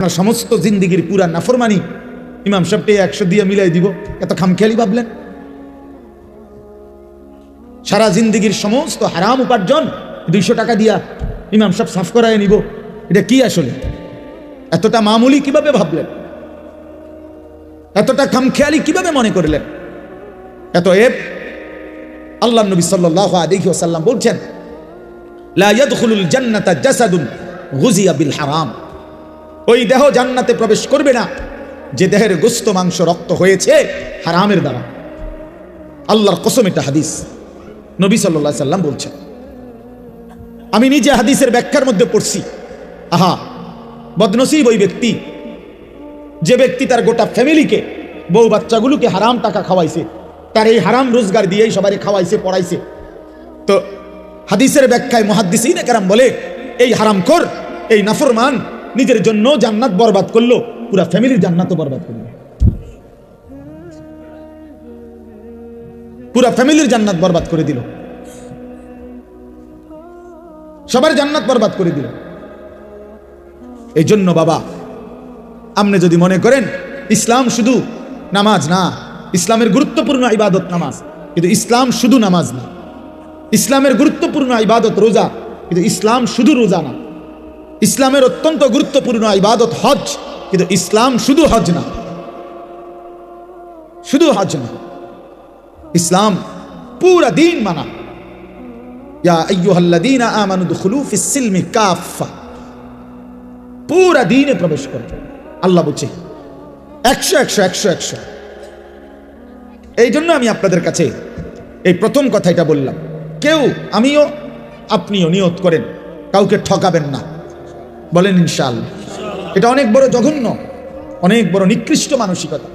আপনার সমস্ত জিন্দিগির পুরা নাফরমানি ইমাম সাহেবকে 100 দিয়ে মিলাই দিব, এত খামখেয়ালি ভাবলেন? সারা জিন্দিগির সমস্ত হারাম উপার্জন 200 টাকা দিয়া ইমাম সাহেব সাফ করায় নিব, এটা কি আসলে? এতটা মামুলি কিভাবে ভাবলেন? এতটা খামখেয়ালি কিভাবে মনে করলেন? এত এব। আল্লাহ নবী সাল্লাল্লাহু আলাইহি ওয়াসাল্লাম বলছেন, লা ইয়াদখুলুল জান্নাতা জাসাদুন গুযিয়া বিল হারাম। ওই দেহ জান্নাতে প্রবেশ করবে না যে দেহের গোশত মাংস রক্ত হয়েছে হারামের দ্বারা। আল্লাহর কসম, এটা হাদিস, নবী সাল্লাল্লাহু আলাইহি সাল্লাম বলছেন। আমি নিজে হাদিসের ব্যাখ্যার মধ্যে পড়ছি। আহা, বদনসিব ওই ব্যক্তি যে ব্যক্তি তার গোটা ফ্যামিলিকে, বউ বাচ্চাগুলোকে হারাম টাকা খাওয়াইছে, তার এই হারাম রোজগার দিয়েই সবাই খাওয়াইছে, পড়াইছে। তো হাদিসের ব্যাখ্যায় মুহাদ্দিসিনে কেরাম বলে, এই হারামখোর, এই নাফরমান নিজের জন্য জান্নাত বরবাদ করলো, পুরা ফ্যামিলির জান্নাতও বরবাদ করলো, পুরা ফ্যামিলির জান্নাত বরবাদ করে দিল, সবার জান্নাত বরবাদ করে দিল। এই জন্য বাবা, আপনি যদি মনে করেন ইসলাম শুধু নামাজ না, ইসলামের গুরুত্বপূর্ণ ইবাদত নামাজ, কিন্তু ইসলাম শুধু নামাজ না। ইসলামের গুরুত্বপূর্ণ ইবাদত রোজা, কিন্তু ইসলাম শুধু রোজা না। ইসলামের অত্যন্ত গুরুত্বপূর্ণ ইবাদত হজ, কিন্তু ইসলাম শুধু হজ না, শুধু হজ না। ইসলাম পুরা দিন মানা। ইয়া আইয়ুহাল্লাযীনা আমানু দুখুলু ফিস সিলমি কাফা, পুরা দিনে প্রবেশ করে আল্লাহ বলছে 100। এই জন্য আমি আপনাদের কাছে এই প্রথম কথাটা বললাম, কেউ, আমিও আপনিও নিয়ত করেন কাউকে ঠকাবেন না, বলেন ইনশাআল্লাহ। এটা অনেক বড় জঘন্য, অনেক বড় নিকৃষ্ট মানসিকতা,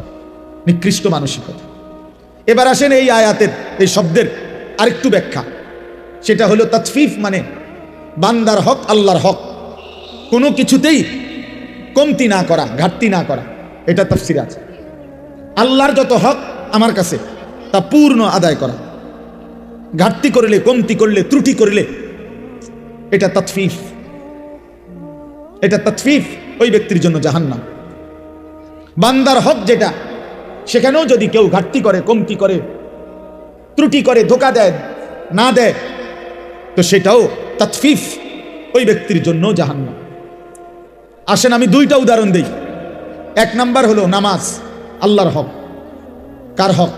নিকৃষ্ট মানসিকতা। এবার আসেন এই আয়াতের এই শব্দের আরেকটু ব্যাখ্যা, সেটা হলো তাতফিফ, মানে বান্দার হক, আল্লাহর হক কোনো কিছুতেই কমতি না করা, ঘাটতি না করা, এটা তাফসীর আছে। আল্লাহর যত হক আমার কাছে তা পূর্ণ আদায় করা, ঘাটতি করলে, কমতি করলে, ত্রুটি করলে এটা তাতফিফ, এটা তাতফিফ, ওই ব্যক্তির জন্য জাহান্নাম। বান্দার হক যেটা, সেখানেও যদি কেউ ঘাটতি করে, কমতি করে, ত্রুটি করে, ধোঁকা দেয়, না দেয়, তো সেটাও তাতফিফ, ওই ব্যক্তির জন্য জাহান্নাম। আসেন আমি দুইটা উদাহরণ দেই। এক নাম্বার হলো নামাজ, আল্লাহর হক। কার হক?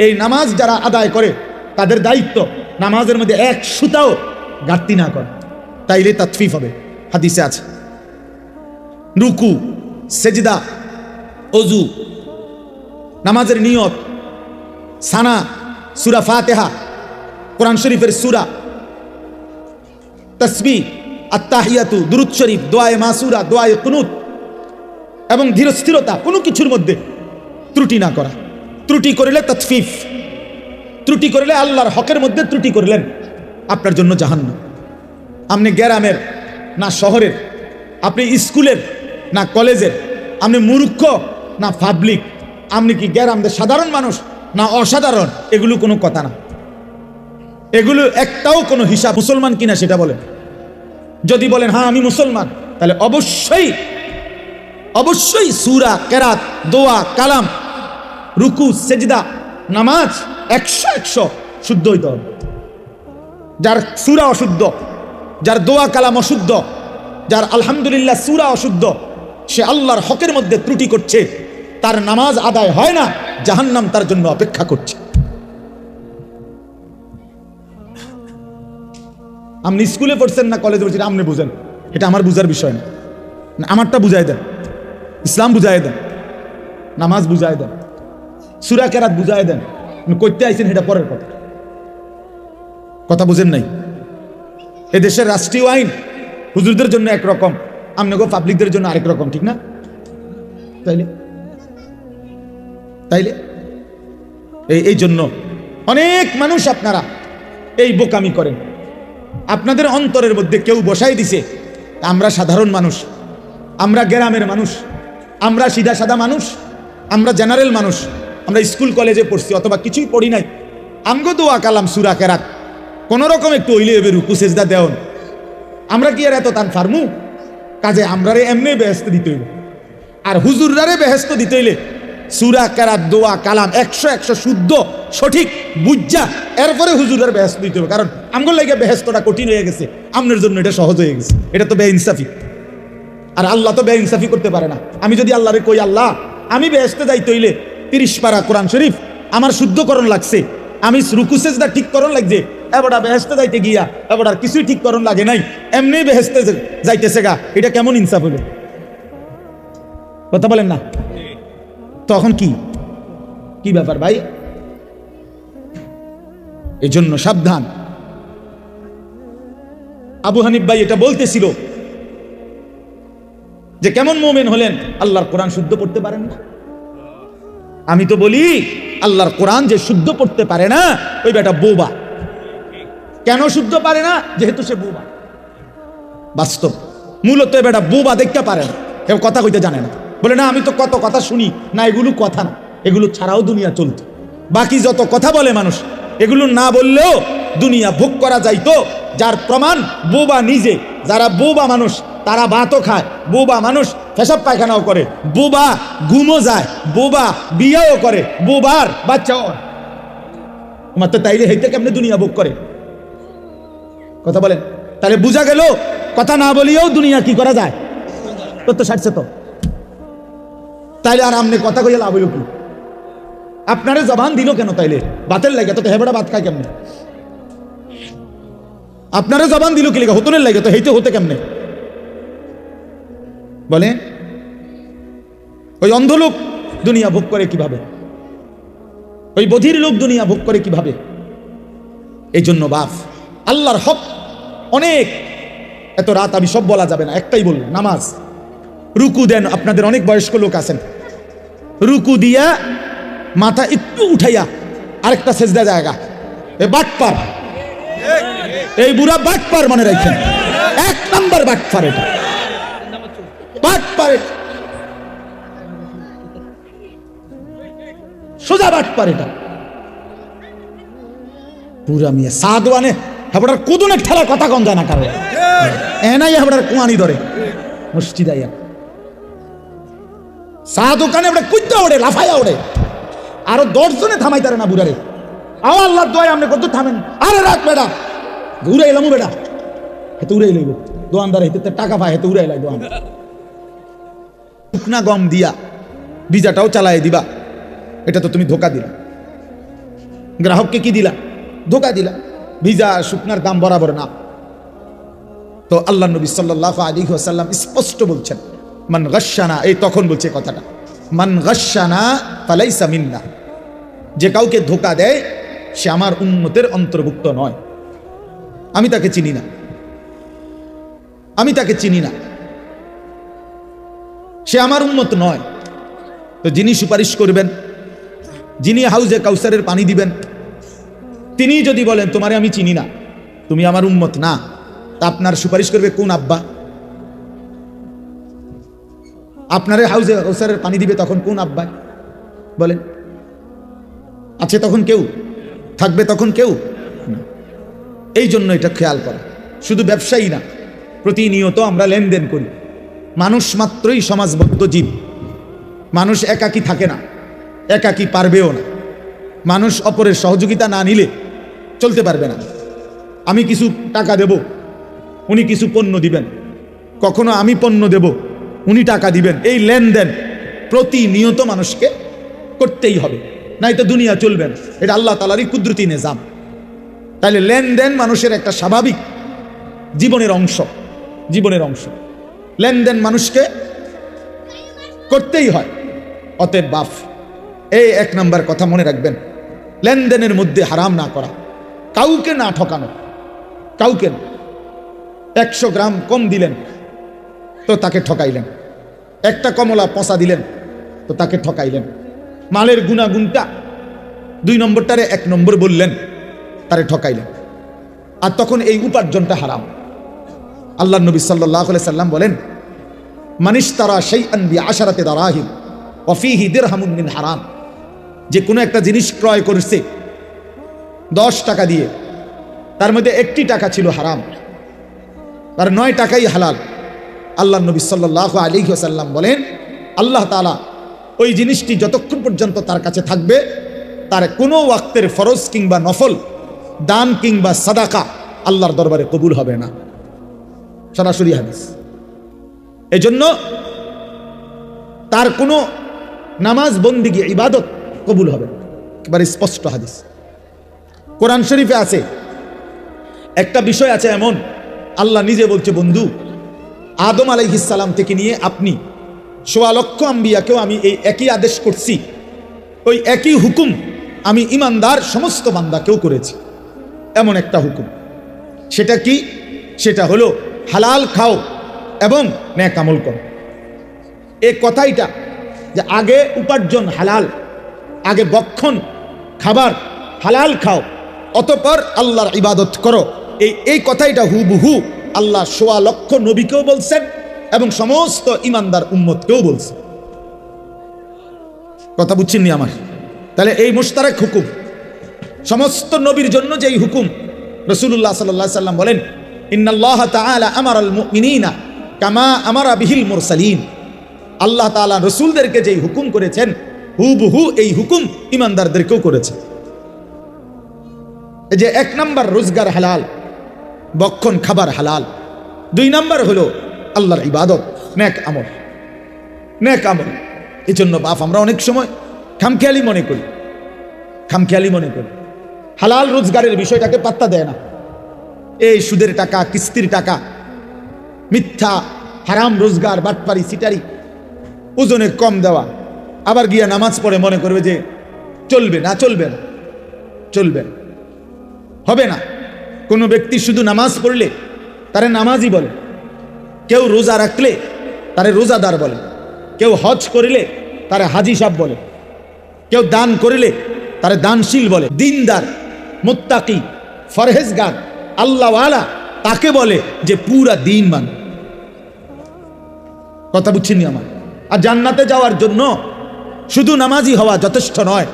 এই নামাজ যারা আদায় করে তাদের দায়িত্ব নামাজের মধ্যে এক সুতাও ঘাটতি না করে, তাইলে তাতফিফ হবে। হাদিসে আছে রুকু, সেজদা, ওযু, নামাজের নিয়ত, সানা, সূরা ফাতিহা, কোরআন শরীফের সূরা, তাসবিহ, আত্তাহিয়াতু, দুরূদ শরীফ, দোয়ায়ে মাসুরা, দোয়ায়ে কুনুত, এবং ধীরস্থিরতা, কোনো কিছুর মধ্যে ত্রুটি না করা। ত্রুটি করলে তাতফিফ, ত্রুটি করলে আল্লাহর হকের মধ্যে ত্রুটি করলেন, আপনার জন্য জাহান্নাম। আপনি গ্রামের না শহরের, আপনি স্কুলের না কলেজের, আপনি মূর্খ না পাবলিক, আপনি কি গ্রামের সাধারণ মানুষ না অসাধারণ, এগুলো কোনো কথা না, এগুলো একটাও কোনো হিসাব। মুসলমান কিনা সেটা বলেন। যদি বলেন হ্যাঁ আমি মুসলমান, তাহলে অবশ্যই অবশ্যই সূরা, কেরাত, দোয়া, কালাম, রুকু, সেজদা, নামাজ 100 শুদ্ধ হইতে হবে। যার সূরা অশুদ্ধ, যার দোয়া কালাম অশুদ্ধ, যার আলহামদুলিল্লাহ সূরা অশুদ্ধ, সে আল্লাহর হকের মধ্যে ত্রুটি করছে, তার নামাজ আদায় হয় না, জাহান্নাম তার জন্য অপেক্ষা করছে। আপনি স্কুলে পড়ছেন না কলেজে পড়ছেন, আপনি বুঝেন, এটা আমার বুঝার বিষয় না। আমারটা বুঝাই দেন, ইসলাম বুঝাই দেন, নামাজ বুঝাই দেন, সূরা কেরাত বুঝাই দেন। করতে আইছেন এটা পরের কথা, কথা বুঝেন নাই। এদেশের রাষ্ট্রীয় আইন হুজুরদের জন্য একরকম, আপনাকে পাবলিকদের জন্য আরেক রকম, ঠিক না? তাইলে তাইলে এই জন্য অনেক মানুষ আপনারা এই বোকামি করেন। আপনাদের অন্তরের মধ্যে কেউ বসাই দিছে আমরা সাধারণ মানুষ, আমরা গ্রামের মানুষ, আমরা সিধা সাদা মানুষ, আমরা জেনারেল মানুষ, আমরা স্কুল কলেজে পড়ছি অথবা কিছুই পড়ি নাই, আমগো দোয়া কালাম সূরা কেরাত কোন রকম একটু হইলে এবে রুকু সেজদা দেওন, আমরা কি আর এত তান ফার্মু? কাজে আমরারে এমনি বেহেস্ত দিতে হইব। আর হুজুররারে বেহেস্ত দিতে হইলে সূরা কেরাত দোয়া কালাম 100 শুদ্ধ সঠিক বুঝা এরপরে হুজুরের বেহেস্ত দিতে হবে। কারণ আমগোর লাগে বেহেস্তটা কঠিন হয়ে গেছে, আমনের জন্য এটা সহজ হয়ে গেছে। এটা তো বেইনসাফি। আর আল্লাহ তো বেইনসাফি করতে পারে না। আমি যদি আল্লাহরে কই, আল্লাহ আমি বেহেস্তে যাইতে হইলে 30 পারা কোরআন শরীফ আমার শুদ্ধকরণ লাগছে, আমি রুকু সেজদা ঠিক করণ লাগছে, এবারটা বেহেস্তে যাইতে গিয়া এবার আর কিছুই ঠিক করণ লাগে নাই, এমনি বেহেস্তে যাইতেছে গা, এটা কেমন ইনসাফ হলো? কথা বলেন না? তখন কি ব্যাপার ভাই? এই জন্য সাবধান। আবু হানিফ ভাই এটা বলতেছিল যে কেমন মোমেন হলেন, আল্লাহর কোরআন শুদ্ধ পড়তে পারেন না। আমি তো বলি আল্লাহর কোরআন যে শুদ্ধ পড়তে পারে না ওই বেটা বোবা। কেন শুদ্ধ পারে না? যেহেতু সে বোবা। বাস্তব মূলত এ বেটা বোবা, দেখতে পারে না, কেউ কথা কইতে জানে না। বলে না আমি তো কত কথা শুনি না, এগুলো কথা না, এগুলো ছাড়াও দুনিয়া চলত। বাকি যত কথা বলে মানুষ, এগুলো না বললেও দুনিয়া ভোগ করা যাইতো। যার প্রমাণ বোবা নিজে। যারা বোবা মানুষ তারা ভাতও খায়, বোবা মানুষ পেশাব পায়খানাও করে, বোবা ঘুমও যায়, বোবা বিয়েও করে, বোবার বাচ্চাও। তোমার তো তাইলে হেঁটে কেমনে দুনিয়া ভোগ করে? কথা বলেন। তাহলে বোঝা গেল কথা না বলিয়েও দুনিয়া কি করা যায়, তো সারছে তো। তাইলে আর আমনে কথা কইয়া লাভ হইল কি? আপনারে জবান দিল কেন তাইলে? বাতের লাগে তো হেবড়া ভাত খায় কেমনে? আপনারে জবান দিল কি লেগে? হতনের লাগে তো হেইতে হতে কেমনে বলে? ওই অন্ধ লোক দুনিয়া ভোগ করে কিভাবে? ওই বধির লোক দুনিয়া ভোগ করে কিভাবে? এই জন্য বাপ আল্লাহর হক অনেক, এত রাত আমি সব বলা যাবে না, একটাই বললাম, নামাজ। রুকু দেন। আপনাদের অনেক বয়স্ক লোক আছেন, রুকু দিয়া মাথা একটু উঠাইয়া আরেকটা সেজদা জায়গা, এ বাটপার, এই বুড়া বাটপার, মনে রাখেন, 1 নাম্বার বাটপার। এটা বাটপার, সোজা বাটপার। এটা পুরা মিয়া সাদওয়ানে হাবড়ার কুদুনে ঠেলা কথা কম যায় না কারো, এনাই হাবড়ার কুয়ানি ধরে মসজিদ আইয়া চা দোকানে ওটা কুইতা ওড়ে, লাফাইয়া ওড়ে, আরো 10 জনে থামাইতারে না বুড়ারে। আও আল্লাহর দোয়ায় আপনি কত থামেন? আরে রাখ বেটা, ঘুরে এলাম বেটা, হেতে উড়ে লইব দোয়ানদার, হেতে টাকা পায়, হেতে উড়ে এলাই দোয়ান। শুকনা গম দিয়া বিজাটাও চালায় দিবা, এটা তো তুমি ধোকা দিলা। গ্রাহককে কি দিলা? ধোকা দিলা। ভিজা শুকনার দাম বরাবর না। তো আল্লাহ নবী সাল্লাল্লাহু আলাইহি ওয়াসাল্লাম স্পষ্ট বলছেন, মান গাশশানা, এই তখন বলছে কথাটা, মান গাশশানা ফালাইসা মিন্না, যে কাউকে ধোকা দেয় সে আমার উম্মতের অন্তর্ভুক্ত নয়। আমি তাকে চিনি না, আমি তাকে চিনি না, সে আমার উম্মত নয়। তো যিনি সুপারিশ করবেন, যিনি হাউজে কাউসারের পানি দিবেন, তিনি যদি বলেন তোমারে আমি চিনি না, তুমি আমার উম্মত না, তা আপনার সুপারিশ করবে কোন আব্বা? আপনারে হাউজে কাউসারের পানি দিবে তখন কোন আব্বা বলেন? আছে তখন কেউ? থাকবে তখন কেউ? এই জন্য এটা খেয়াল করা। শুধু ব্যবসায়ী না, প্রতিনিয়ত আমরা লেনদেন করি। মানুষ মাত্রই সমাজবদ্ধ জীব। মানুষ একাকী থাকে না, একাকী পারবেও না। মানুষ অপরের সহযোগিতা না নিলে চলতে পারবে না। আমি কিছু টাকা দেব, উনি কিছু পণ্য দিবেন, কখনো আমি পণ্য দেব, উনি টাকা দিবেন। এই লেনদেন প্রতিনিয়ত মানুষকে করতেই হবে, নাই তো দুনিয়া চলবে না। এটা আল্লাহ তাআলারই কুদরতি নিজাম। তাইলে লেনদেন মানুষের একটা স্বাভাবিক জীবনের অংশ, জীবনের অংশ। লেনদেন মানুষকে করতেই হয়। অতএব বাপ, এই 1 নাম্বার কথা মনে রাখবেন, লেনদেনের মধ্যে হারাম না করা, কাউকে না ঠকানো, কাউকে। 100 গ্রাম কম দিলেন তো তাকে ঠকাইলেন, একটা কমলা পচা দিলেন তো তাকে ঠকাইলেন। মালের গুণাগুণটা 2 নম্বরটারে 1 নম্বর বললেন, তারে ঠকাইলেন। আর তখন এই উপার্জনটা হারাম। আল্লাহ নবী সাল্লাল্লাহু আলাইহি সাল্লাম বলেন, মানিশতারা শাইআন বিআশারাতি দারাহিম ওয়া ফীহি দিরহামুন মিন হারাম, যে কোনো একটা জিনিস ক্রয় করেছে 10 টাকা দিয়ে, তার মধ্যে 1টি টাকা ছিল হারাম, আর 9 টাকাই হালাল। আল্লাহ নবী সাল্লাল্লাহু আলাইহি ওয়াসাল্লাম বলেন, আল্লাহ তাআলা ওই জিনিসটি যতক্ষণ পর্যন্ত তার কাছে থাকবে, তার কোনো ওয়াক্তের ফরজ কিংবা নফল, দান কিংবা সাদাকা আল্লাহর দরবারে কবুল হবে না। সরাসরি হাদিস। এজন্য তার কোনো নামাজ, বন্দিগি, ইবাদত কবুল হবে না। একেবারে স্পষ্ট হাদিস। কোরআন শরীফে আছে, একটা বিষয় আছে এমন, আল্লাহ নিজে বলছে, বন্ধু আদম আলাইহিস সালাম থেকে নিয়ে আপনি ১.৫ লক্ষ আম্বিয়াকেও আমি এই একই আদেশ করছি, ওই একই হুকুম আমি ইমানদার সমস্ত বান্দাকেও করেছি। এমন একটা হুকুম, সেটা কি? সেটা হলো হালাল খাও এবং নেক আমল করো। এই কথাইটা যে আগে উপার্জন হালাল, আগে বক্ষণ খাবার হালাল খাও, অতঃপর আল্লাহর ইবাদত করো, এই কথাইটা হুবহু আল্লাহ ১.৫ লক্ষ নবীকেও বলছেন এবং সমস্ত ইমানদার উম্মতকেও বলছেন। কথা বুঝছেননি আমার? তাহলে এই মুশতারক হুকুম সমস্ত নবীর জন্য যেই হুকুম, রাসূলুল্লাহ সাল্লাল্লাহু আলাইহি সাল্লাম বলেন, ইন্নাল্লাহ তাআলা আমারাল মুমিনিনা কামা আমারা বিহিল মুরসালিন। আল্লাহ তাআলা রাসূলদেরকে যেই হুকুম করেছেন, হুবহু এই হুকুম ইমানদারদেরকেও করেছেন। এই যে ১ নাম্বার রোজগার হালাল, বক্ষণ খাবার হালাল। ২ নাম্বার হলো আল্লাহর ইবাদত, নেক আমল, নেক আমল। এই জন্য বাপ আমরা অনেক সময় খামখেয়ালি মনে করি, হালাল রোজগারের বিষয়টাকে পাত্তা দেয় না। এই সুদের টাকা, কিস্তির টাকা, মিথ্যা হারাম রোজগার, বাটপারি, সিটারি, ওজনে কম দেওয়া, আবার গিয়া নামাজ পড়ে মনে করবে যে চলবে না, হবে না। কোনো ব্যক্তি শুধু নামাজ পড়লে তারে নামাজি বলে, কেউ রোজা রাখলে তারে রোজাদার বলে, কেউ হজ করিলে তারে হাজি সাহেব বলে, কেউ দান করিলে তারে দানশীল বলে। দিনদার, মুত্তাকি, ফরহেজগার, আল্লাহওয়ালা তাকে বলে যে পুরা দিন মানে। কথা বুঝছেন আমার? আর জান্নাতে যাওয়ার জন্য শুধু নামাজি হওয়া যথেষ্ট নয়,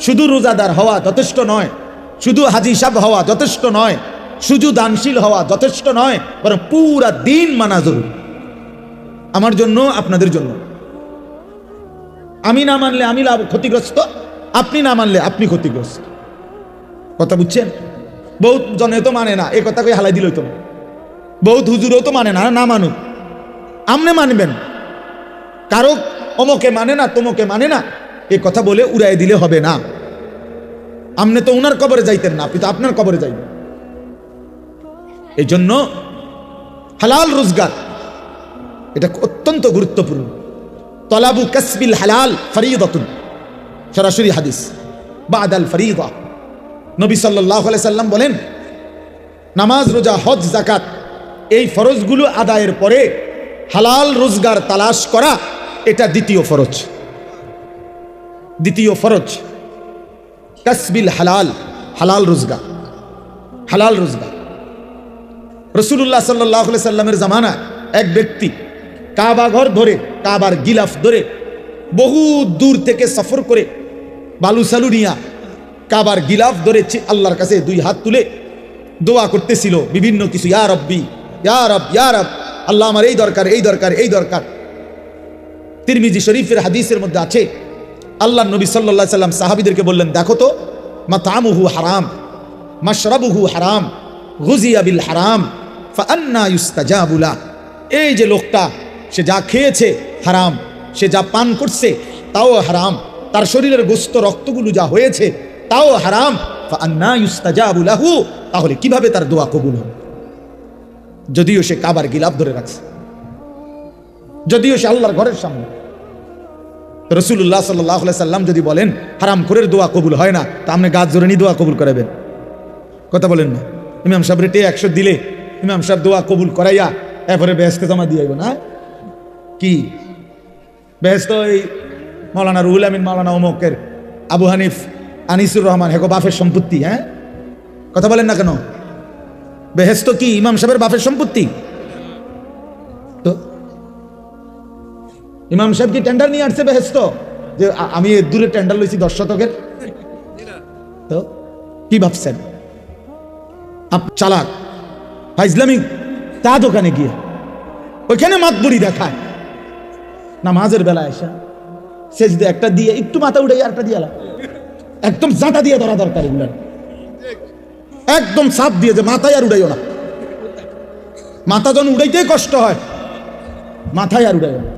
শুধু রোজাদার হওয়া যথেষ্ট নয়, শুধু হাজি সাহেব হওয়া যথেষ্ট নয়, শুধু দানশীল হওয়া যথেষ্ট নয়, বরং পুরা দিন মানা জরুরি। আমার জন্য, আপনাদের জন্য। আমি না মানলে আমি ক্ষতিগ্রস্ত, আপনি না মানলে আপনি ক্ষতিগ্রস্ত। কথা বুঝছেন? বহুত জনে তো মানে না, এ কথা কই হালাই দিল তো। বহুত হুজুরও তো মানে না, না মানুক, আমনে মানবেন। কারো অমকে মানে না, তোমকে মানে না, এ কথা বলে উড়াই দিলে হবে না। আমনে তো উনার কবরে যাইতেন না, আপনি তো আপনার কবরে যাইবেন। এই জন্য হালাল রোজগার এটা অত্যন্ত গুরুত্বপূর্ণ। তলাবু কাসবিল হালাল ফরিদাতুন, সরাসরি হাদিস, বাদাল ফরিদা। নবী সাল্লাল্লাহু আলাইহি সাল্লাম বলেন, নামাজ, রোজা, হজ, যাকাত এই ফরজগুলো আদায়ের পরে হালাল রোজগার তালাশ করা, এটা দ্বিতীয় ফরজ। দ্বিতীয় ফরজ কাসবিল হালাল, হালাল রোজগার, হালাল রোজগার। রাসূলুল্লাহ সাল্লাল্লাহু আলাইহি সাল্লামের জামানা এক ব্যক্তি কাবা ঘর ধরে, কাবার গিলাফ ধরে বহু দূর থেকে সফর করে বালু সালু নিয়া কাবার গিলাফ ধরে আল্লাহর কাছে 2 হাত তুলে দোয়া করতেছিল বিভিন্ন কিছু, ইয়া রব্বি, ইয়া রব, ইয়া রব, আল্লাহ আমার এই দরকার, এই দরকার, এই দরকার। তিরমিজি শরীফের হাদিসের মধ্যে আছে, আল্লাহ নবী সাল্লাল্লাহু আলাইহি সাল্লাম সাহাবীদেরকে বললেন, দেখো তো, মাতামুহু হারাম, মাশরাবুহু হারাম, গুজিয়া বিল হারাম, ফাআন্না ইউস্তাজাবু লা। এই যে লোকটা, সে যা খেয়েছে হারাম, সে যা পান করছে তাও হারাম, তার শরীরের গোস্ত রক্তগুলো যা হয়েছে তাও হারাম, ফাআন্না ইউস্তাজাবু লাহু, তাহলে কিভাবে তার দোয়া কবুল হবে? যদিও সে কাবার গিলাফ ধরে রাখছে, যদিও সে আল্লাহর ঘরের সামনে। রাসূলুল্লাহ সাল্লাল্লাহু আলাইহি সাল্লাম যদি বলেন হারাম খোরের দোয়া কবুল হয় না, তা আপনি গাছ জোরে নি দোয়া কবুল করাবেন? কথা বলেন না? ইমাম সাহেব রেটে 100 দিলে ইমাম সাহেব দোয়া কবুল করাইয়া এরপরে বেহেশতে জমা দিয়ে আইব না? কি বেহেশত এই মাওলানা রুহুল আমিন, মাওলানা অমুকের, আবু হানিফ, আনিসুর রহমান, হেগো বাফের সম্পত্তি? হ্যাঁ, কথা বলেন না কেন? বেহেশত কি ইমাম সাহেবের বাপের সম্পত্তি? তো ইমাম সাহেব কি টেন্ডার নিয়ে আসছে বেহেশত? যে আমি দূরে টেন্ডার লইছি 10 শতকের? তো কি ভাবছেন? চালাক ফাইজলামি তা দোকানে গিয়ে ওইখানে মাতবুরি দেখায়। নামাজের বেলায় এসে সেজদা একটা দিয়ে একটু মাথা উঠে আরেকটা দিয়ে একদম জাঁটা দিয়ে ধরা দরকার, এগুলো একদম চাপ দিয়ে যে মাথায় আর উড়াইও না। মাথা যখন উড়াইতে কষ্ট হয়, মাথায় আর উড়াইও না।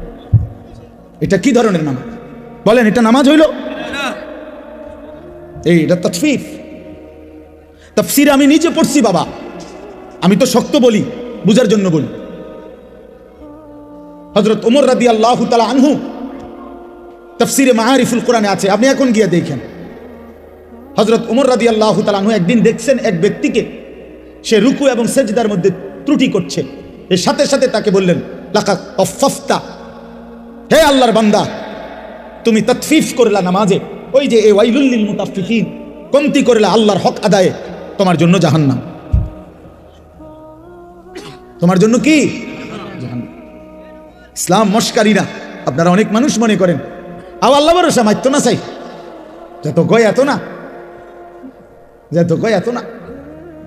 এটা কি ধরনের নামাজ বলেন? এটা নামাজ হইল? এই এটা তাফসীর। তাফসীর আমি নিজে পড়ছি বাবা, আমি তো শক্ত বলি, বুঝার জন্য বলি। হযরত ওমর রাদিয়াল্লাহু তাআলা আনহু তাফসীরে মাআরিফুল কোরআনে আছে, আপনি এখন গিয়ে দেখেন। হযরত ওমর রাদিয়াল্লাহু তাআলা আনহু একদিন দেখছেন এক ব্যক্তিকে, সে রুকু এবং সেজদার মধ্যে ত্রুটি করছে। এর সাথে সাথে তাকে বললেন, লাকাদ তাফফাফতা, হে আল্লাহর বান্দা, তুমি তাতফিফ করলা নামাজে, ওই যে এ ওয়াইলুল লিল মুতাফফিফিন, কমতি করলা আল্লাহর হক আদায়ে, তোমার জন্য জাহান্নাম। তোমার জন্য কি? জাহান্নাম। ইসলাম মস্কারি না। আপনারা অনেক মানুষ মনে করেন আল্লাহ ভরসা, মাইত না চাই, যত কয় এত না, যত কয় এত না।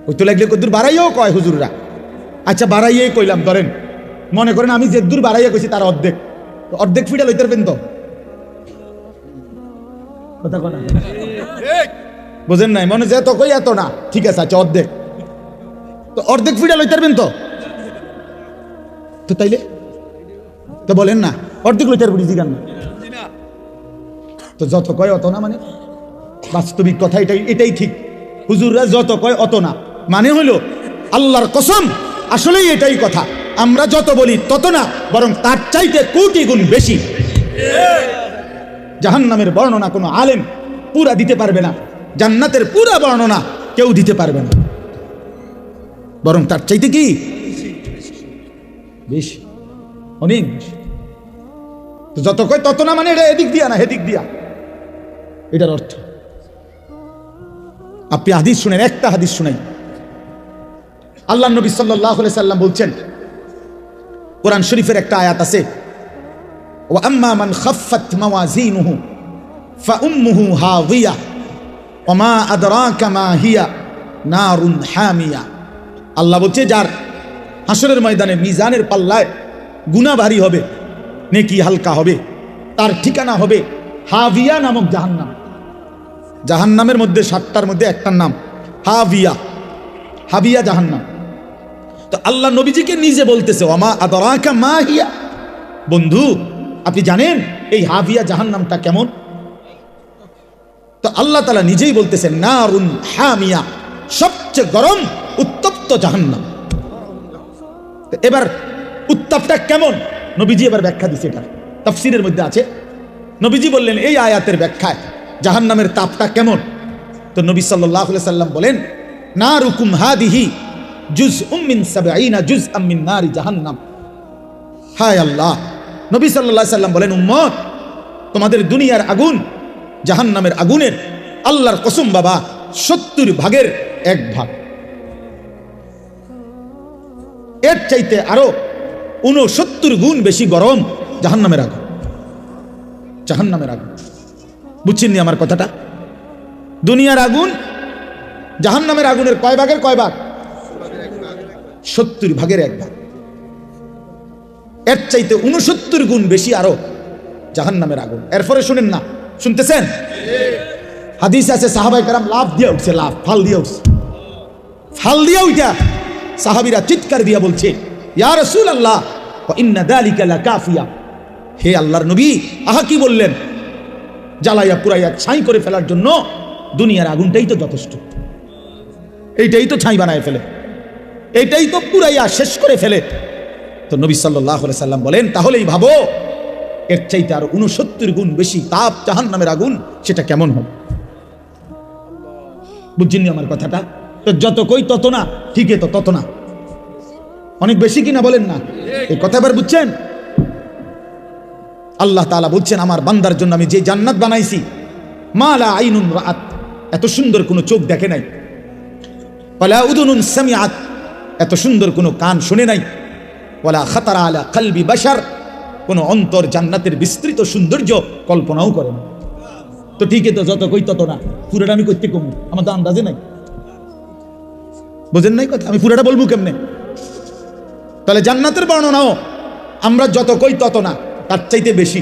ওই তো লাগলে কদ্দুর বাড়াইয়াও কয় হুজুররা। আচ্ছা বাড়াইয়াই কইলাম, ধরেন মনে করেন আমি যে দূর বাড়াইয়া কইছি তার অর্ধেক, অর্ধেক ফিটা লইতে পারবেন তো? কথা কথা বোঝেন নাই? মনে যে তো কই এত না, ঠিক আছে, আচ্ছা অর্ধেক, তো অর্ধেক ফিটা লইতে পারবেন তো? তো তাইলে তো বলেন না অর্ধেক লইতে পারবো জিগান না, তো যত কয় অত না, মানে বাস্তবিক কথা এটাই ঠিক। হুজুররা যত কয় অত না মানে হলো আল্লাহর কসম, আসলেই এটাই কথা। আমরা যত বলি তত না, বরং তার চাইতে কোটি গুণ বেশি। জাহান্নামের বর্ণনা কোনো আলেম পুরা দিতে পারবে না, জান্নাতের পুরা বর্ণনা কেউ দিতে পারবে না, বরং তার চাইতে কি বেশি, অনেক বেশি। তো যত কয় তত না মানে এটা এদিক দিয়া না হেদিক দিয়া, এটার অর্থ। আপনি হাদিস শুনেন, একটা হাদিস শুনাই। আল্লাহ নবী সাল্লাল্লাহু আলাইহি সাল্লাম বলছেন, কোরআন শরীফের একটা আয়াত আছে, ওয়া আম্মা মান খাফফাত মাওয়াজিনুহু ফাউম্মুহু হাওিয়া ওয়া মা আদরাকা মা হিয়া নারুন হামিয়া। আল্লাহ বলছে, যার হাসরের ময়দানে মিজানের পাল্লায় গুনাহ ভারী হবে, নেকি হালকা হবে, তার ঠিকানা হবে হাবিয়া নামক জাহান্নাম। জাহান্নামের মধ্যে 7টার মধ্যে একটার নাম হাবিয়া, হাবিয়া জাহান্নাম। তো আল্লাহ নবীজিকে নিজে বলতেছে, ওয়া মা আদরাকা মা হিয়া, বন্ধু আপনি জানেন এই হাবিয়া জাহান্নামটা কেমন? তো আল্লাহ তাআলা নিজেই বলতেছেন, নারুন হামিয়া, সবচেয়ে গরম উত্তপ্ত জাহান্নাম। এবার উত্তাপটা কেমন নবীজি এবার ব্যাখ্যা দিচ্ছে, এটা তাফসীরের মধ্যে আছে। নবীজি বললেন এই আয়াতের ব্যাখ্যায় জাহান্নামের তাপটা কেমন। তো নবী সাল্লাল্লাহু আলাইহি সাল্লাম বলেন, নারুকুম হাদিহি জুজউম মিন 70 জুজআম মিন নারি জাহান্নাম। হায় আল্লাহ, নবী সাল্লাল্লাহু আলাইহি সাল্লাম বলেন, উম্মত তোমাদের দুনিয়ার আগুন জাহান্নামের আগুনের আল্লাহর কসম বাবা 70 ভাগের 1 ভাগ। এর চাইতে আরো 69 গুণ বেশি গরম জাহান্নামের আগুন, জাহান্নামের আগুন। বুঝছেন আমার কথাটা? দুনিয়ার আগুন জাহান্নামের আগুনের কয় ভাগের কয় ভাগ? 70 ভাগের 1 ভাগ। এর চাইতে 69 গুণ বেশি আরো জাহান্নামের আগুন। এরপরে শুনেন না, শুনতেছেন? হাদিস আছে সাহাবায়ে কেরাম লাফ দিয়ে উঠছে, লাফ ফাল দিয়ে উঠছে, ফাল দিয়ে উঠা সাহাবীরা চিৎকার দিয়া বলছে, ইয়া রাসূলুল্লাহ ওয়া ইন্না যালিকা লাকাফিয়া, হে আল্লাহর নবী, আহা কি বললেন, জ্বালাইয়া পুরাইয়া ছাই করে ফেলার জন্য দুনিয়ার আগুনটাই তো যথেষ্ট, এইটাই তো ছাই বানায় ফেলে, এইটাই তো পুরাইয়া শেষ করে ফেলে। তো নবী সাল্লাল্লাহু আলাইহি সাল্লাম বলেন, তাহলেই ভাবো এর চাইতে আরো 69 গুণ বেশি তাপ জাহান্নামের আগুন, সেটা কেমন হবে? বুঝছেন আমার কথাটা? তো যত কই তত না, ঠিকই তো তত না, অনেক বেশি কিনা বলেন না? এই কথা এবার বুঝছেন? আল্লাহ তাআলা বলছেন, আমার বান্দার জন্য আমি যে জান্নাত বানাইছি, মালা আইনুন রাআত, এত সুন্দর কোনো চোখ দেখে নাই, ওয়ালা উযুনুন সামিআত, এত সুন্দর কোনো কান শুনে নাই, ওয়ালা খাতারা আলা কলবি বাশার, কোনো অন্তর জান্নাতের বিস্তৃত সৌন্দর্য কল্পনাও করে না। তো ঠিকই তো, যত কই তত না, পুরোটা আমি করতে কমু, আমার তো আন্দাজে নাই। বোঝেন নাই কথা? আমি পুরোটা বলবো কেমনে? তাহলে জান্নাতের বর্ণনাও আমরা যত কই তত না, তার চাইতে বেশি।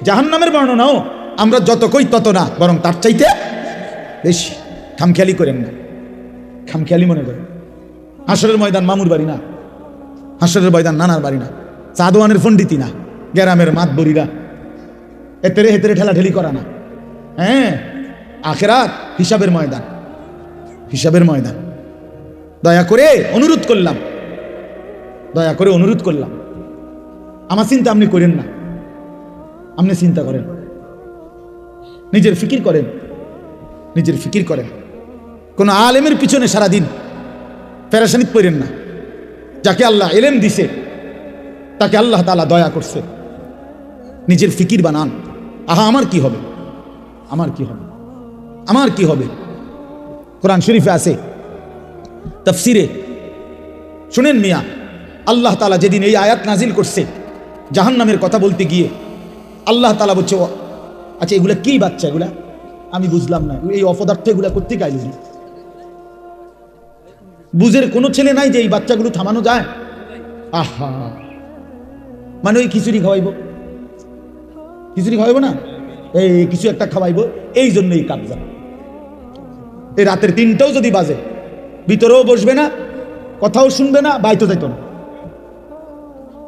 জাহান্নামের বর্ণনাও আমরা যত কই তত না, বরং তার চাইতে বেশি। খামখেয়ালি করেন না, খামখেয়ালি মনে করেন। হাসরের ময়দান মামুর বাড়ি না, হাসরের ময়দান নানার বাড়ি না, চাঁদওয়ানের পণ্ডিতি না, গ্রামের মাতবরিরা হেতেরে হেতেরে ঠেলাঠেলি করা না। হ্যাঁ, আখেরাত হিসাবের ময়দান, হিসাবের ময়দান। দয়া করে অনুরোধ করলাম, দয়া করে অনুরোধ করলাম, আমার চিন্তা আপনি করেন না, আপনি চিন্তা করেন, নিজের ফিকির করেন, নিজের ফিকির করেন। কোন আলেমের পিছনে সারাদিন পেরেশানিত পড়েন না। যাকে আল্লাহ ইলম দিছে, তাকে আল্লাহ তাআলা দয়া করছে, নিজের ফিকির বানান। আহা, আমার কি হবে, আমার কি হবে, আমার কি হবে। কোরআন শরীফে আছে, তাফসিরে শুনেন মিয়া, আল্লাহ তাআলা যেদিন এই আয়াত নাজিল করছে জাহান্নামের কথা বলতে গিয়ে, আল্লাহ তাআলা বলছে, আচ্ছা এগুলা কি বাচ্চা, এগুলা আমি বুঝলাম না, এই অপদার্থ এগুলা করতে গাইলি, বুঝের কোনো ছেলে নাই যে এই বাচ্চাগুলো থামানো যায়? আহা, মানে ওই খিচুড়ি খাওয়াইবো, খিচুড়ি খাওয়াইবো না, এই কিছু একটা খাওয়াইবো, এই জন্য এই কাবজা। এই রাতের 3টাও যদি বাজে, ভিতরেও বসবে না, কথাও শুনবে না, বাইতো যাইতো না।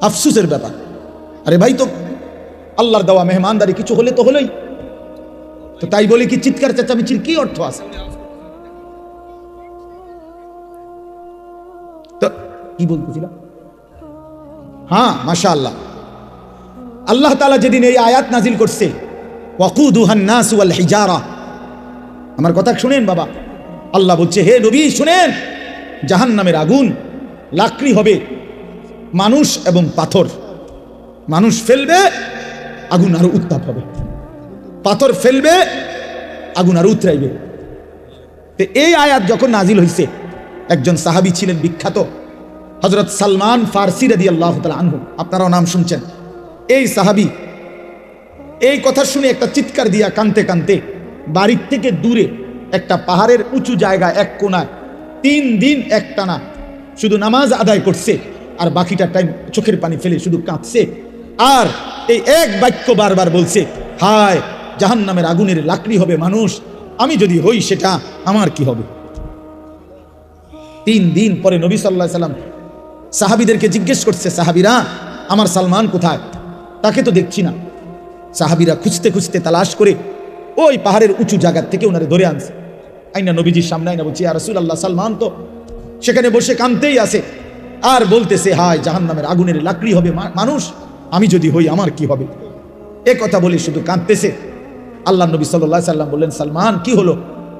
আফসুসের ব্যাপার। আরে ভাই, তো আল্লাহর দেওয়া মেহমানদারি, কিছু হলে তো হলোই, তো তাই বলে কি চিৎকার চেঁচামেচির কি অর্থ আছে? তো কি বলতেছিলাম? হ্যাঁ, মাশাআল্লাহ, আল্লাহ তাআলা যেদিন এই আয়াত নাজিল করছে, ওয়াকুদুহান নাস ওয়াল হিজারা, আমার কথা শুনেন বাবা, আল্লাহ বলছে, হে নবী শুনেন, জাহান্নামের আগুন লাকড়ি হবে মানুষ এবং পাথর। মানুষ ফেলবে, আগুন আরো উত্তাপ হবে, পাথর ফেলবে, আগুন আরো উতরাইবে। তো এই আয়াত যখন নাজিল হয়েছে, একজন সাহাবী ছিলেন বিখ্যাত, হযরত সালমান ফারসি রাদিয়াল্লাহু তাআলা আনহু, আপনারাও নাম শুনছেন। এই সাহাবী এই কথা শুনে একটা চিৎকার দিয়া কানতে কানতে বাড়ির থেকে দূরে একটা পাহাড়ের উঁচু জায়গায় এক কোণায় 3 দিন একটানা শুধু নামাজ আদায় করছে, আর বাকিটা টাইম চোখের পানি ফেলে শুধু কাঁদছে, আর এই এক বাক্য বারবার বলছে, হায় জাহান্নামের আগুনের লাকড়ি হবে মানুষ, আমি যদি হই সেটা আমার কি হবে। 3 দিন পরে নবী সাল্লাল্লাহু আলাইহি সাল্লাম সাহাবীদেরকে জিজ্ঞেস করছে, সাহাবীরা আমার সালমান কোথায়, তাকে তো দেখছি না। সাহাবীরা খুঁজতে খুঁজতে তালাশ করে ওই পাহাড়ের উঁচু জায়গা থেকে ওনারে ধরে আনছে, আইনা নবীজির সামনে আইনা বলছে, ইয়া রাসূলুল্লাহ, সালমান তো সেখানে বসে কাঁদতেই আছে, আর বলতেছে, হায় জাহান্নামের আগুনের লাকড়ি হবে মানুষ, আমি যদি হই আমার কি হবে। এ কথা বলে শুধু কাঁদতেছে। আল্লাহ নবী সাল্লাল্লাহু আলাইহি সাল্লাম বললেন, সালমান কি হলো?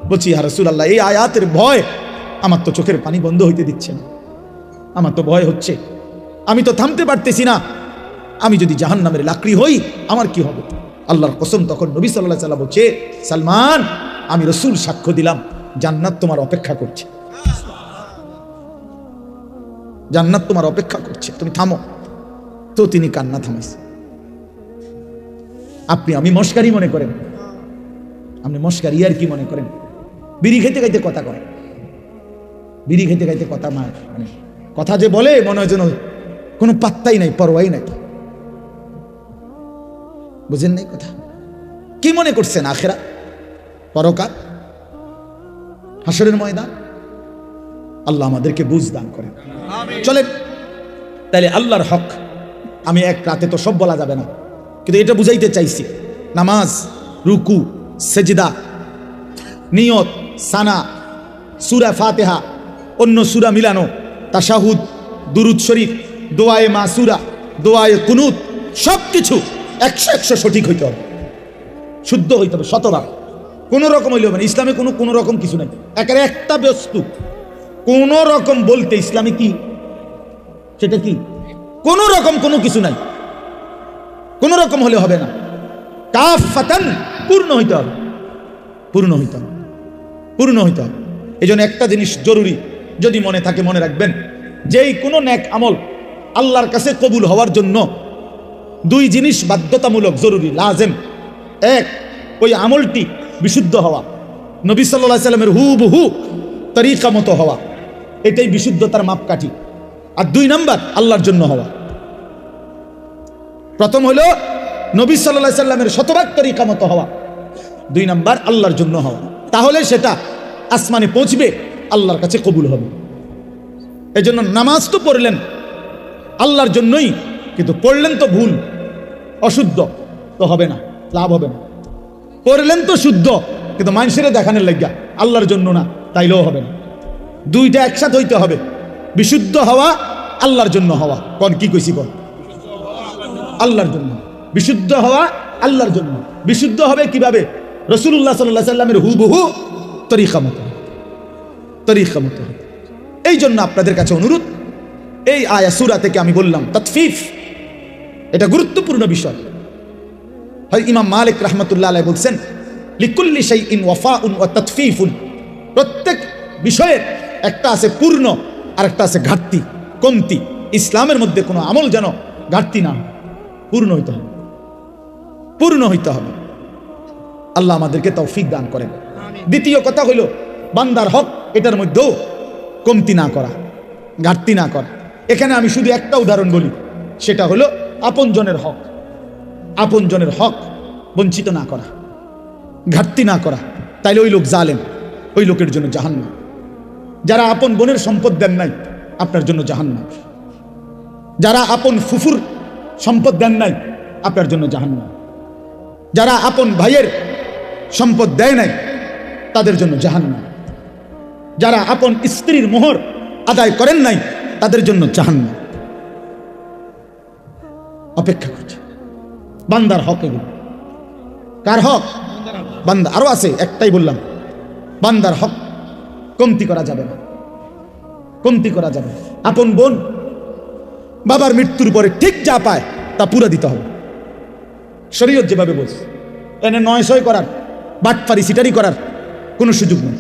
বলছি, ইয়া রাসূলুল্লাহ, এই আয়াতের ভয় আমার তো চোখের পানি বন্ধ হইতে দিচ্ছে না, আমার তো ভয় হচ্ছে, আমি তো থামতে পারতেছি না, আমি যদি জাহান্নামের লাকড়ি হই আমার কি হবে। আল্লাহর কসম, তখন নবী সাল্লাল্লাহু আলাইহি সাল্লাম বলছে, সালমান আমি রাসূল সাক্ষ্য দিলাম, জান্নাত তোমার অপেক্ষা করছে, জান্নাত তোমার অপেক্ষা করছে, তুমি থামো। তো তিনি কান্না থামাইছে। আপনি আমি মস্কারি মনে করেন, আপনি মস্কারি আর কি মনে করেন? বিড়ি খেতে খাইতে কথা কয়, বিড়ি খেতে খাইতে কথা, মানে কথা যে বলে মনে হয় যেন কোনো পাত্তাই নাই, পরোয়াই নাই। বুঝেন নাই কথা? কি মনে করছেন আখেরা, পরকাল, হাসরের ময়দান? আল্লাহ আমাদেরকে বুঝ দান করেন। চলেন তাইলে আল্লাহর হক আমি এক রাতে তো সব বলা যাবে না, কিন্তু এটা বুঝাইতে চাইছি, নামাজ, রুকু, সেজদা, নিয়ত, সানা, সূরা ফাতিহা, অন্য সূরা মিলানো, তাশাহুদ, দুরুদ শরীফ, দোয়ায়ে মাসুরা, দোয়ায়ে কুনুত, সবকিছু 100 সঠিক হইতে হবে, শুদ্ধ হইতে হবে, শতভাগ। কোনো রকম হইলে হবে না। ইসলামে কোনো রকম কিছু নাই, একেবারে একটা বস্তু কোন রকম বলতে ইসলামে কি, সেটা কি কোনো রকম কোনো কিছু নাই, কোনো রকম হলে হবে না, কাফাতান পূর্ণ হইতে হবে, পূর্ণ হইতে হবে, পূর্ণ হইতে হবে। এই জন্য একটা জিনিস জরুরি, যদি মনে থাকে মনে রাখবেন, যেই কোনো নেক আমল আল্লাহর কাছে কবুল হওয়ার জন্য 2 জিনিস বাধ্যতামূলক, জরুরি, লাজেম। এক, ওই আমলটি বিশুদ্ধ হওয়া, নবী সাল্লাল্লাহু আলাইহি সাল্লামের হুবহু তরিকা মতো হওয়া, এটাই বিশুদ্ধতার মাপকাঠি। আর 2 নাম্বার, আল্লাহর জন্য হওয়া। প্রথম হলো নবী সাল্লাল্লাহু আলাইহি সাল্লামের শতভাগ তরিকা মতো হওয়া, 2 নাম্বার আল্লাহর জন্য হওয়া। তাহলে সেটা আসমানে পৌঁছবে, আল্লাহর কাছে কবুল হবে। এই জন্য নামাজ তো পড়লেন আল্লাহর জন্যই, কিন্তু পড়লেন তো ভুল, অশুদ্ধ, তো হবে না, লাভ হবে না। পড়লেন তো শুদ্ধ, কিন্তু মানুষের দেখানোর লাগিয়া, আল্লাহর জন্য না, তাইলেও হবে না। দুইটা একসাথে হইতে হবে, বিশুদ্ধ হওয়া, আল্লাহর জন্য হওয়া। কোন কি কইছি কোন? আল্লাহর জন্য বিশুদ্ধ হওয়া, আল্লাহর জন্য। বিশুদ্ধ হবে কিভাবে? রাসূলুল্লাহ সাল্লাল্লাহু আলাইহি সাল্লামের হুবহু তরিকা মতো, তরিকা মতো। এই জন্য আপনাদের কাছে অনুরোধ, এই আয়া সূরা থেকে আমি বললাম তাতফিফ, এটা গুরুত্বপূর্ণ বিষয়। হয় ইমাম মালিক রাহমাতুল্লাহ আলাইহি বলছেন, লিকুল্লি শাইইন ওয়াফাউন ওয়া তাতফিফুন, প্রত্যেক বিষয়ের একটা আছে পূর্ণ আর একটা আছে ঘাটতি, কমতি। ইসলামের মধ্যে কোনো আমল যেন ঘাটতি না, পূর্ণ হইতে হবে, পূর্ণ হইতে হবে। আল্লাহ আমাদেরকে তৌফিক দান করেন। দ্বিতীয় কথা হইল বান্দার হক, এটার মধ্যেও কমতি না করা, ঘাটতি না করা। এখানে আমি শুধু একটা উদাহরণ বলি, সেটা হলো আপনজনের হক, আপনজনের হক বঞ্চিত না করা, ঘাটতি না করা। তাইলে ওই লোক জালেম, ওই লোকের জন্য জাহান্নাম। যারা আপন বোনের সম্পদ দেন নাই, আপনার জন্য জাহান্নাম। যারা আপন ফুফুর সম্পদ দেন নাই, আপনার জন্য জাহান্নাম। যারা আপন ভাইয়ের সম্পদ দেয় নাই, তাদের জন্য জাহান্নাম। যারা আপন স্ত্রীর মোহর আদায় করেন নাই, তাদের জন্য জাহান্নাম অপেক্ষা করছে। বান্দার হক এগুলো। কার হক? বান্দা। আরো আছে, একটাই বললাম, বান্দার হক কমতি করা যাবে না, কমতি করা যাবে না। আপন বোন বাবার মৃত্যুর পরে ঠিক যা পায় তা পুরা দিতে হবে, শরীয়ত যেভাবে বলছে। এনে 900 করার, বাটপারি সিটারি করার কোনো সুযোগ নেই।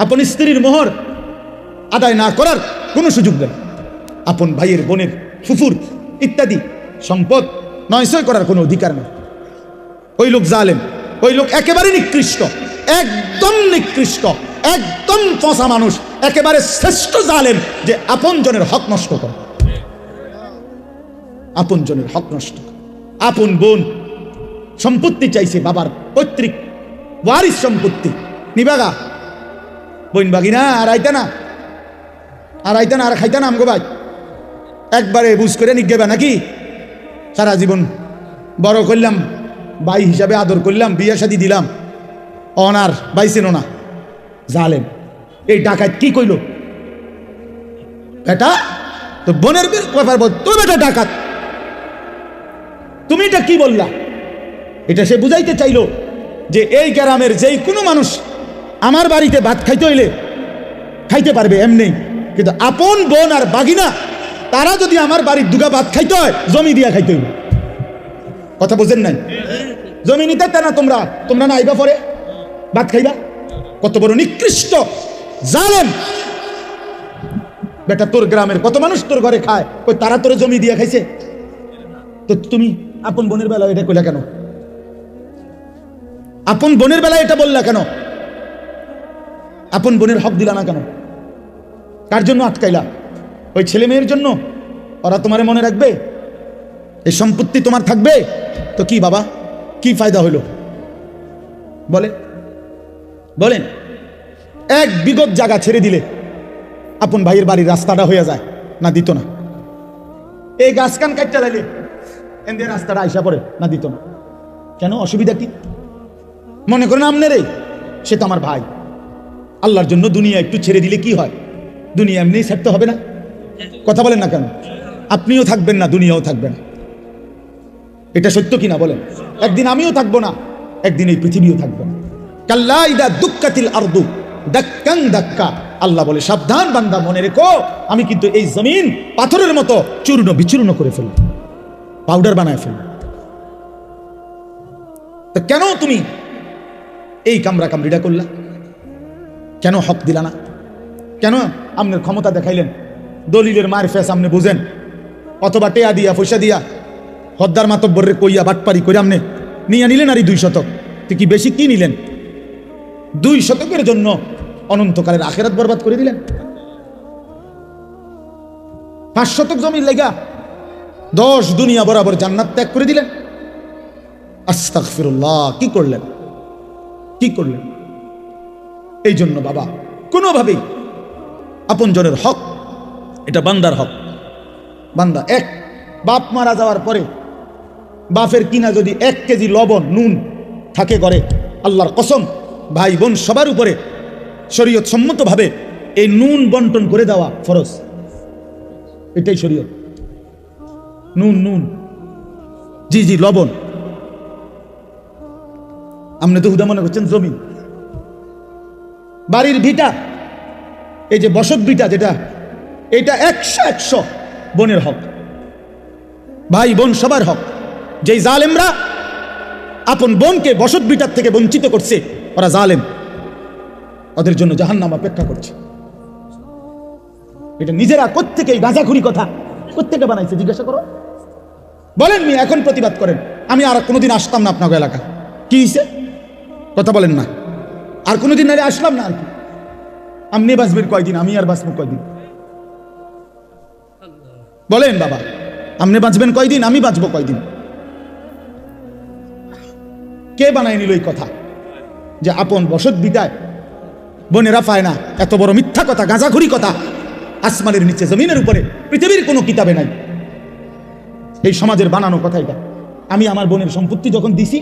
আপন স্ত্রীর মোহর আদায় না করার কোনো সুযোগ নেই। আপন ভাইয়ের, বোনের, ফুফুর ইত্যাদি সম্পদ 900 করার কোনো অধিকার নেই। ওই লোক জালেম, ওই লোক একেবারে নিকৃষ্ট, একদম নিকৃষ্ট, একদম পচা মানুষ, একেবারে শ্রেষ্ঠ জালেম, যে আপন জনের হক নষ্ট করে, আপন জনের হক নষ্ট। আপন বোন সম্পত্তি চাইছে, বাবার পৈতৃক ওয়ারিস সম্পত্তি নিবাগা, বোন বাগিনা আর আইতা না, আর আইতা না, আর খাইতা না আমগো ভাই, একবারে বুঝ করে নিগেবা নাকি? সারা জীবন বড় করলাম, ভাই হিসাবে আদর করলাম, বিয়ে শাদী দিলাম, অনার বাইছেন না, জালেম। এই ডাকাত কি কইল? বেটা তো বোনের ব্যাপার বল, তো বেটা ডাকাত, তুমি এটা কি বললা? এটা সে বুঝাইতে চাইলো যে এই গ্রামের যেই কোনো মানুষ আমার বাড়িতে ভাত খাইতে হইলে খাইতে পারবে এমনি, কিন্তু আপন বোন আর বাগিনা তারা যদি আমার বাড়ির দুগা ভাত খাইতে হয়, জমি দিয়া খাইতে হইবে। কথা বুঝেন নাই? জমি নিতে না, তোমরা তোমরা না আইবা পরে ভাত খাইবা। কত বড় নিকৃষ্ট জালেম বেটা! তোর গ্রামের কত মানুষ তোর ঘরে খায়, ওই তারা তোর জমি দিয়া খাইছে, তো তুমি আপন বোনের বেলা এটা কইলা কেন? আপন বোনের বেলা এটা বললা কেন? আপন বোনের হক দিলা না কেন? কার জন্য আটকাইলা? ওই ছেলে মেয়ের জন্য? ওরা তোমারে মনে রাখবে? এই সম্পত্তি তোমার থাকবে তো কি বাবা, কি ফায়দা হইল? বলে বলেন। এক বিগত জায়গা ছেড়ে দিলে আপন ভাইয়ের বাড়ির রাস্তাটা হয়ে যায় না? দিত না। এই গাছ কান কাটতে লাইলে এদের রাস্তাটা আইসা পড়ে না? দিত না। কেন? অসুবিধা কি? মনে করেন আমনেরে, সে তো আমার ভাই, আল্লাহর জন্য দুনিয়া একটু ছেড়ে দিলে কি হয়? দুনিয়া এমনি ছাড়তে হবে না? কথা বলেন না কেন? আপনিও থাকবেন না, দুনিয়াও থাকবে না। এটা সত্য কিনা বলেন? একদিন আমিও থাকবো না, একদিন এই পৃথিবীও থাকবে না। কাল্লা ইদা দুক্কাতিল আরদু দাক্কান দাক্কা, আল্লাহ বলে সাবধান বান্দা, মনে রেখো আমি কিন্তু এই জমিন পাথরের মতো চূর্ণ বিচূর্ণ করে ফেলব, পাউডার বানায় ফেলব। তো কেন তুমি এই কামরা কামড়িটা করলা? কেন হক দিলা না? কেন আপনার ক্ষমতা দেখাইলেন? দলিলের মায়ের ফেস আপনি বুঝেন, অথবা টেয়া দিয়া পয়সা দিয়া হদ্দার মাতব্বরে কইয়া বাটপারি করে আপনি নিয়ে নিলেন আর 2 শতক। তুই কি বেশি কি নিলেন? 2 শতকের জন্য অনন্তকালের আখেরাত বরবাদ করে দিলেন। 5 শতক জমির লেগা 10 দুনিয়া বরাবর জান্নাত ত্যাগ করে দিলেন। আস্তাগফিরুল্লাহ, কি করলেন, কি করলেন? এই জন্য বাবা, কোনোভাবেই আপনজনের হক, এটা বান্দার হক। বান্দা এক বাপ মারা যাওয়ার পরে বাপের কিনা যদি 1 কেজি লবণ নুন থাকে ঘরে, আল্লাহর কসম ভাই বোন সবার উপরে শরীয়ত সম্মতভাবে এই নুন বন্টন করে দেওয়া ফরজ। এটাই শরীয়ত। নুন নুন জি জি লবণ। আপনি তো হুদা মনে করছেন জমি, বাড়ির ভিটা, এই যে বসত ভিটা যেটা, এটা 100 বোনের হক, ভাই বোন সবার হক। যেই জালেমরা আপন বোনকে বসত ভিটার থেকে বঞ্চিত করছে, ওরা জালেম, ওদের জন্য জাহান্নাম অপেক্ষা করছে। এটা নিজেরা কোত্থেকে এই গাঁজাখুরি কথা কোত্থেকে বানাইছে জিজ্ঞাসা করো। বলেন মি, এখন প্রতিবাদ করেন। আমি আর কোনোদিন আসতাম না আপনার এলাকা। কি হয়েছে কথা বলেন না, আর কোনোদিন আরে আসলাম না। আর কি আপনি বাঁচবেন কয়দিন, আমি আর বাঁচবো কয়দিন? বলেন বাবা, আপনি বাঁচবেন কয়দিন, আমি বাঁচবো কয়দিন? কে বানাই নিল এই কথা যে আপন বসত বিটায় বোনেরা পায় না? এত বড় মিথ্যা কথা, গাঁজাখুরি কথা আসমানের নিচে জমিনের উপরে পৃথিবীর কোনো কিতাবে নাই। এই সমাজের বানানো কথা এটা। আমি আমার বোনের সম্পত্তি যখন দিছি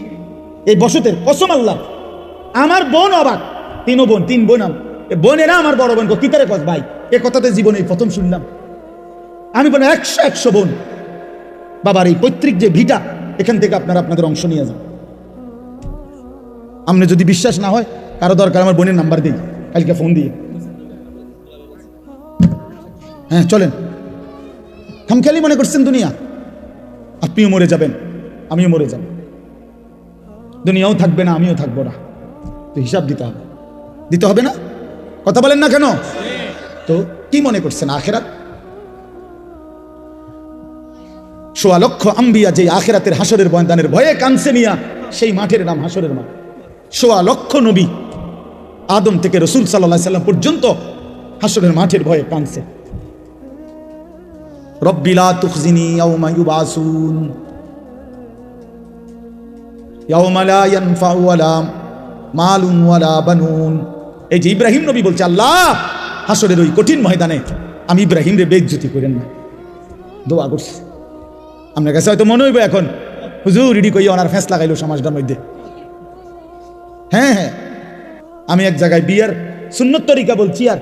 এই বসতের কসম আল্লাহ, আমার বোন অবাক, 3 বোন বোনেরা আমার বড় বোন কিতারে কস ভাই, এ কথাতে জীবনে প্রথম শুনলাম। আমি বলি 100 বোন বাবার এই পৈতৃক যে ভিটা, এখান থেকে আপনারা আপনাদের অংশ নিয়ে যান। আপনি যদি বিশ্বাস না হয়, কারো দরকার আমার বোনের নাম্বার দিই, কালকে ফোন দিয়ে। হ্যাঁ চলেন, খামখেয়ালি মনে করছেন দুনিয়া? আপনিও মরে যাবেন, আমিও মরে যাব, দুনিয়াও থাকবে না, আমিও থাকবো না। তো হিসাব দিতে হবে, দিতে হবে না? কথা বলেন না কেন? তো কি মনে করছেন আখেরাত? 1.25 লক্ষ আম্বিয়া যে আখেরাতের হাসরের ময়দানের ভয়ে কানছে মিয়া, সেই মাঠের নাম হাসরের মাঠ। 1.25 লক্ষ নবী আদম থেকে রসুল সাল্লাল্লাহু আলাইহি সাল্লাম পর্যন্ত হাসরের মাঠের ভয়ে কানছে। রব্বি লা তুখজিনি ইয়াওমা ইউবাসুন ইয়াওমা লা ইয়ানফাউ ওয়ালা মালুন ওয়ালা বানুন। এই যে ইব্রাহিম নবী বলছে, আল্লাহ হাসরের ওই কঠিন ময়দানে আমি ইব্রাহিম রে বেইজ্জতি করেন না। দোয়া করছি। আপনার কাছে হয়তো মনে হইব এখন, হুজুর ইডি কই ওনার ফেস লাগাইলো সমাজটার মধ্যে। হ্যাঁ হ্যাঁ, আমি এক জায়গায় বিয়ার সুন্নত তরিকা বলছি, আর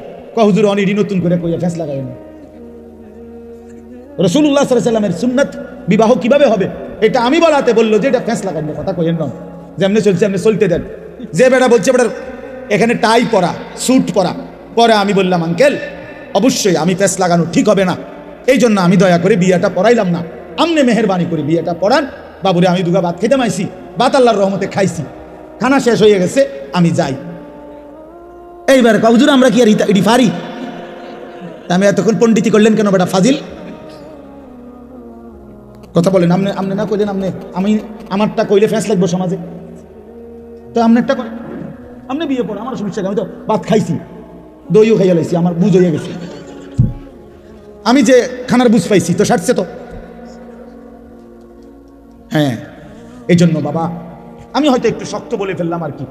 হুজুর অনিডি নতুন করে কইয়া ফেস লাগাই না। রাসূলুল্লাহ সাল্লাল্লাহু আলাইহি ওয়াসাল্লামের সুন্নাত বিবাহ কিভাবে হবে এটা আমি বলাতে বললো যে এটা ফেস লাগাই না, কথা কইেন না, যেমনি চলছে এমনি চলতে দেন। যে বেটা বলছে বেটার এখানে টাই পরা, স্যুট পরা, পরে আমি বললাম আঙ্কেল অবশ্যই আমি ফেস লাগানো ঠিক হবে না, এই জন্য আমি দয়া করে বিয়েটা পড়াইলাম না, আমনে মেহেরবানি করে বিয়েটা পড়ান। বাবুরে আমি দুগা ভাত খেতে মাইছি, ভাত আল্লাহর রহমতে খাইছি, খানা শেষ হয়ে গেছে, আমি যাই। এইবার হুজুর আমরা কি আর ইডি ফারি? আমি এতক্ষণ পণ্ডিতি করলেন কেন বেটা ফাজিল? কথা বলেন, আপনি না কইলেন আমি আমারটা কইলে ফ্যাস লাগবে সমাজে, তো আপনারটা করে আপনি বিয়ে পড়ো, আমার সমস্যা, আমি তো ভাত খাইছি, দইও খাইয়া লাইছি, আমার বুঝ হইয়া গেছে, আমি যে খানার বুঝ পাইছি তো সারছে তো। হ্যাঁ এই জন্য বাবা আমি হয়তো একটু শক্ত বলে ফেললাম আর কি,